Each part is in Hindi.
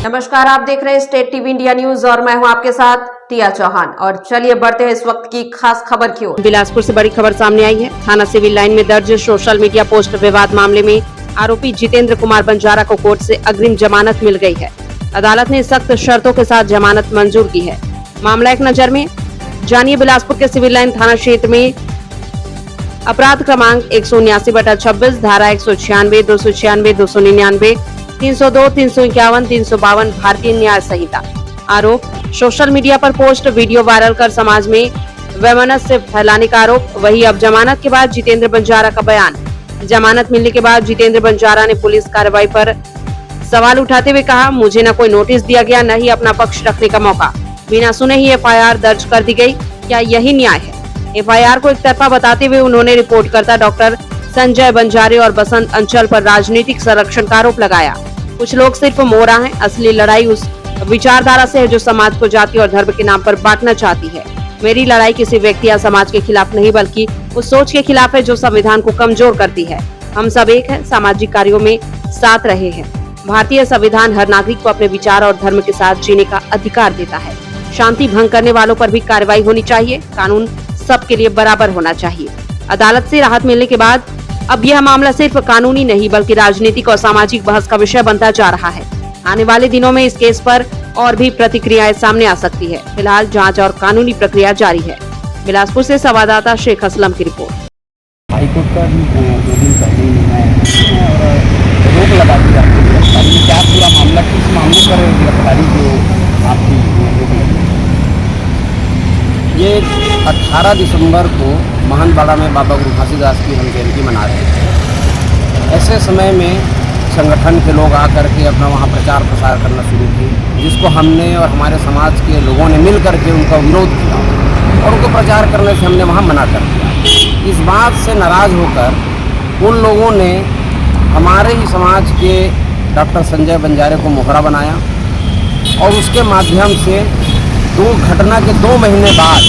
नमस्कार, आप देख रहे हैं स्टेट टीवी इंडिया न्यूज और मैं हूं आपके साथ टिया चौहान। और चलिए बढ़ते हैं इस वक्त की खास खबर की ओर। बिलासपुर से बड़ी खबर सामने आई है। थाना सिविल लाइन में दर्ज सोशल मीडिया पोस्ट विवाद मामले में आरोपी जितेंद्र कुमार बंजारा को कोर्ट से अग्रिम जमानत मिल गई है। अदालत ने सख्त शर्तों के साथ जमानत मंजूर की है। मामला एक नजर में जानिए। बिलासपुर के सिविल लाइन थाना क्षेत्र में अपराध क्रमांक 179/26 धारा 196, 296, 299, 302, 351, 352 भारतीय न्याय संहिता। आरोप सोशल मीडिया पर पोस्ट वीडियो वायरल कर समाज में वैमनस्य फैलाने का आरोप। वही अब जमानत के बाद जितेंद्र बंजारा का बयान। जमानत मिलने के बाद जितेंद्र बंजारा ने पुलिस कार्रवाई पर सवाल उठाते हुए कहा, मुझे न कोई नोटिस दिया गया, न ही अपना पक्ष रखने का मौका। बिना सुने ही एफआईआर दर्ज कर दी गई। क्या यही न्याय है? एफआईआर को एक तरफा बताते हुए उन्होंने रिपोर्टकर्ता डॉक्टर संजय बंजारे और बसंत अंचल पर राजनीतिक संरक्षण का आरोप लगाया। कुछ लोग सिर्फ मोहरा हैं। असली लड़ाई उस विचारधारा से है जो समाज को जाति और धर्म के नाम पर बांटना चाहती है। मेरी लड़ाई किसी व्यक्ति या समाज के खिलाफ नहीं, बल्कि उस सोच के खिलाफ है जो संविधान को कमजोर करती है। हम सब एक हैं, सामाजिक कार्यों में साथ रहे हैं। भारतीय संविधान हर नागरिक को अपने विचार और धर्म के साथ जीने का अधिकार देता है। शांति भंग करने वालों पर भी कार्रवाई होनी चाहिए। कानून सबके लिए बराबर होना चाहिए। अदालत से राहत मिलने के बाद अब यह मामला सिर्फ कानूनी नहीं बल्कि राजनीतिक और सामाजिक बहस का विषय बनता जा रहा है। आने वाले दिनों में इस केस पर और भी प्रतिक्रियाएं सामने आ सकती है। फिलहाल जांच और कानूनी प्रक्रिया जारी है। बिलासपुर से संवाददाता शेख असलम की रिपोर्ट। हाईकोर्ट का 2 दिन पहले निर्णय है और रोक लगा दी आपकी गिरफ्तारी में। क्या पूरा मामला, किस मामले पर गिरफ्तारी जो आपकी रोक लगी? ये 18 दिसंबर को महानबाड़ा में बाबा गुरु घासीदास की हम जयंती मना रहे थे। ऐसे समय में संगठन के लोग आकर के अपना वहाँ प्रचार प्रसार करना शुरू किए, जिसको हमने और हमारे समाज के लोगों ने मिल करके उनका विरोध किया और उनको प्रचार करने से हमने वहाँ मना कर दिया। इस बात से नाराज़ होकर उन लोगों ने हमारे ही समाज के डॉक्टर संजय बंजारे को मोहरा बनाया और उसके माध्यम से घटना के 2 महीने बाद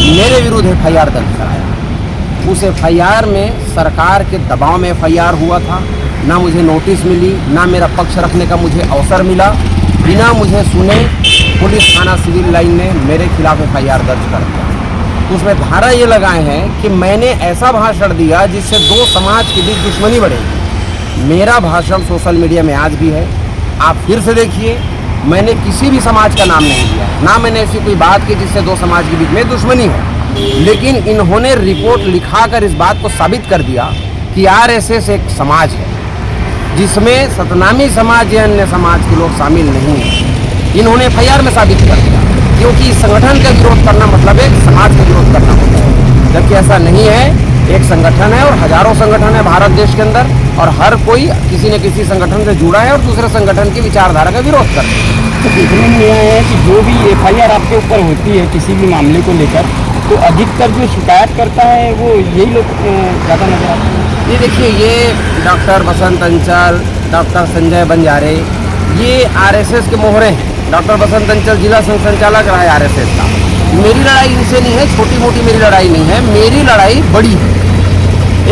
मेरे विरुद्ध एफआईआर दर्ज कराया। उस एफआईआर में सरकार के दबाव में एफआईआर हुआ था। ना मुझे नोटिस मिली, ना मेरा पक्ष रखने का मुझे अवसर मिला। बिना मुझे सुने पुलिस थाना सिविल लाइन ने मेरे खिलाफ एफआईआर दर्ज कर दिया। उसमें धारा ये लगाए हैं कि मैंने ऐसा भाषण दिया जिससे 2 समाज के बीच दुश्मनी बढ़ेगी। मेरा भाषण सोशल मीडिया में आज भी है, आप फिर से देखिए। मैंने किसी भी समाज का नाम नहीं दिया, ना मैंने ऐसी कोई बात की जिससे 2 समाज के बीच में दुश्मनी हो। लेकिन इन्होंने रिपोर्ट लिखाकर इस बात को साबित कर दिया कि आरएसएस एक समाज है जिसमें सतनामी समाज या अन्य समाज के लोग शामिल नहीं हैं। इन्होंने एफआईआर में साबित कर दिया, क्योंकि इस संगठन का विरोध करना मतलब एक समाज का विरोध करना होता है, जबकि ऐसा नहीं है। एक संगठन है और हजारों संगठन है भारत देश के अंदर, और हर कोई किसी न किसी संगठन से जुड़ा है और दूसरे संगठन की विचारधारा का विरोध करता है। तो देखने में यह है कि जो भी एफआईआर आपके ऊपर होती है किसी भी मामले को लेकर, तो अधिकतर जो शिकायत करता है वो यही लोग ज़्यादा नजर आते हैं। ये देखिए, ये डॉक्टर बसंत अंचल, डॉक्टर संजय बंजारे, ये आरएसएस के मोहरे हैं। डॉक्टर बसंत अंचल जिला संचालक रहा है आरएसएस का। मेरी लड़ाई इनसे नहीं है, छोटी मोटी मेरी लड़ाई नहीं है। मेरी लड़ाई बड़ी है,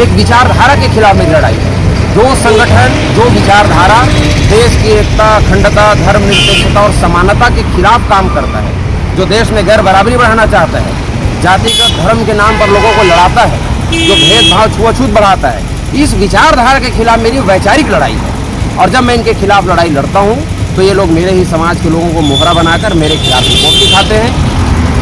एक विचारधारा के खिलाफ मेरी लड़ाई है। जो संगठन, जो विचारधारा देश की एकता, अखंडता, धर्मनिरपेक्षता और समानता के खिलाफ काम करता है, जो देश में गैर बराबरी बढ़ाना चाहता है, जातिगत धर्म के नाम पर लोगों को लड़ाता है, जो भेदभाव छुआछूत बढ़ाता है, इस विचारधारा के खिलाफ मेरी वैचारिक लड़ाई है। और जब मैं इनके खिलाफ लड़ाई लड़ता हूँ तो ये लोग मेरे ही समाज के लोगों को मोहरा बनाकर मेरे खिलाफ रिपोर्ट दिखाते हैं।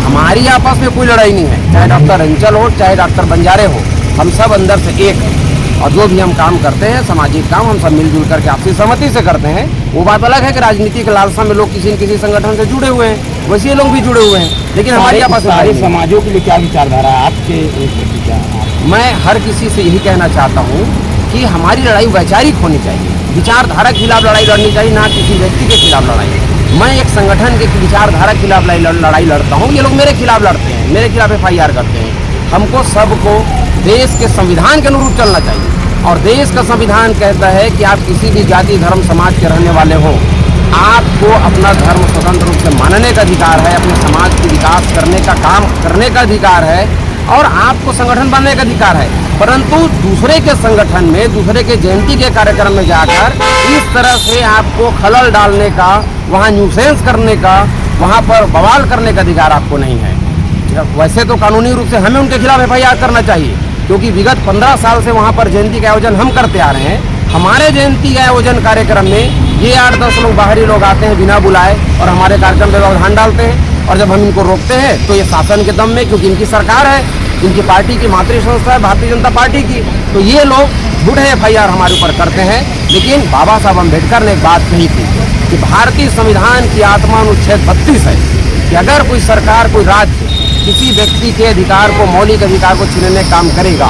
हमारी आपस में कोई लड़ाई नहीं है, चाहे डॉक्टर अंचल हो, चाहे डॉक्टर बंजारे हो, हम सब अंदर से एक हैं। और जो भी हम काम करते हैं, सामाजिक काम, हम सब मिलजुल करके आपसी सहमति से करते हैं। वो बात अलग है कि राजनीति के लालसा में लोग किसी न किसी संगठन से जुड़े हुए हैं, वैसे ये लोग भी जुड़े हुए हैं, लेकिन हमारी आपस में सारे समाजों के लिए क्या विचारधारा है आपके? मैं हर किसी से यही कहना चाहता हूँ कि हमारी लड़ाई वैचारिक होनी चाहिए, विचारधारा के खिलाफ लड़ाई लड़नी चाहिए, ना किसी व्यक्ति के खिलाफ लड़ाई। मैं एक संगठन के विचारधारा के खिलाफ लड़ाई लड़ता हूँ, ये लोग मेरे खिलाफ लड़ते हैं, मेरे खिलाफ एफआईआर करते हैं। हमको सबको देश के संविधान के अनुरूप चलना चाहिए, और देश का संविधान कहता है कि आप किसी भी जाति, धर्म, समाज के रहने वाले हो, आपको अपना धर्म स्वतंत्र रूप से मानने का अधिकार है, अपने समाज के विकास करने का काम करने का अधिकार है, और आपको संगठन बनने का अधिकार है। परंतु दूसरे के संगठन में, दूसरे के जयंती के कार्यक्रम में जाकर इस तरह से आपको खलल डालने का वहाँ न्यूसेंस करने का, वहाँ पर बवाल करने का अधिकार आपको नहीं है। वैसे तो कानूनी रूप से हमें उनके खिलाफ FIR करना चाहिए, क्योंकि विगत 15 साल से वहाँ पर जयंती का आयोजन हम करते आ रहे हैं। हमारे जयंती के आयोजन कार्यक्रम में ये 8-10 लोग बाहरी लोग आते हैं बिना बुलाए और हमारे कार्यक्रम पे व्यवधान डालते हैं, और जब हम इनको रोकते हैं तो ये शासन के दम में, क्योंकि इनकी सरकार है, इनकी पार्टी की मातृ संस्था है भारतीय जनता पार्टी की, तो ये लोग झूठे FIR हमारे ऊपर करते हैं। लेकिन बाबा साहब अम्बेडकर ने एक बात कही थी कि भारतीय संविधान की आत्मा अनुच्छेद 32 है कि अगर कोई सरकार, कोई राज्य किसी व्यक्ति के अधिकार को, मौलिक अधिकार को छीनने का काम करेगा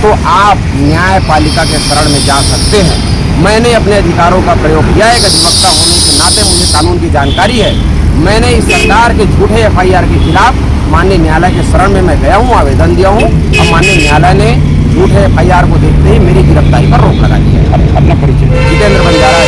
तो आप न्यायपालिका के शरण में जा सकते हैं। मैंने अपने अधिकारों का प्रयोग किया है, एक अधिवक्ता होने के नाते मुझे कानून की जानकारी है। मैंने इस सरकार के झूठे FIR के खिलाफ माननीय न्यायालय के शरण में मैं गया हूँ, आवेदन दिया हूँ, और माननीय न्यायालय ने झूठे FIR को देखते ही मेरी गिरफ्तारी पर रोक लगा दी है। अपना परिचय। जितेंद्र बंजारा,